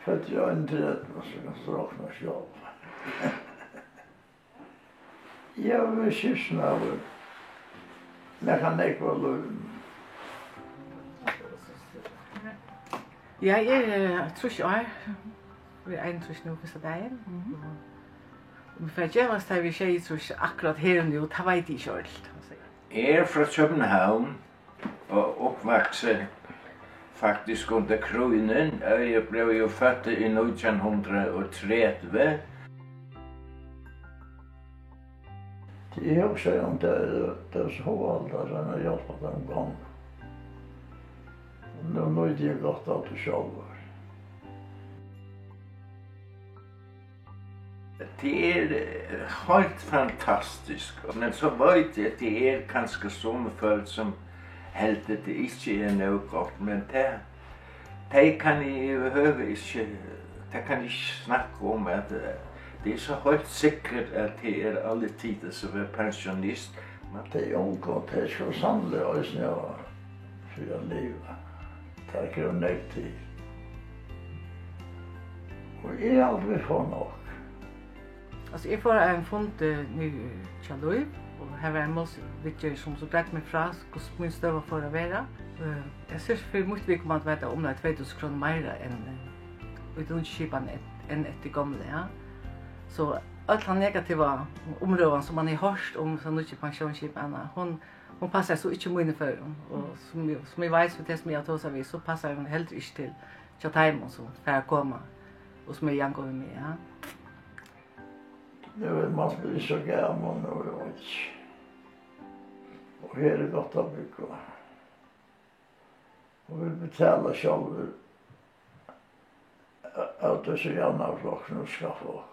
Født jag en träd och så kan stråkna själv. Jag var kyssen av när kan det vara lugn. Jeg tror ikke år. Vi er 31 nu på dagen. Vi får gjøre oss til vi skjer, tror ikke akkurat her og nu, det vet jeg ikke alt. Jeg er fra København og oppvokset faktisk under krigen. Jeg blev jo født i 1930. Det är också inte det så alltid sen jag hjälpt dem gång. Nu är det gott att du själv. Det är helt fantastiskt, men så vet jag att det är ganska som folk som helt det inte är något gott, men det kan jag överhuvudtaget inte, det kan jag inte snacka om att det är så helt säkert att det är alla tider som är pensionist. Det är unga och det ska sannolikt också göra för att leva. Det kräver tid. Och jag är aldrig för något. Altså, jeg får en fond nu til Løyv, og her var en målsvittjer som så greit meg fra hvordan min støv var for å være. Jeg synes for mye vi kommer til å vite om det er 2000 kroner mer enn utenskipene enn etter gamle, ja. Så alle de negative områdene som man har hørt om som ikke pensjonsskipene, hun passer så ikke mye for dem. Og som jeg vet, for det som jeg har tåst av, så passer hun heller ikke til Tjataimen som får komme, og som er gjengår med, ja. Nu är man blir så gammal nu och här är det gott att bygga. Och vi betalar själva att det så gärna flocken och skaffa oss.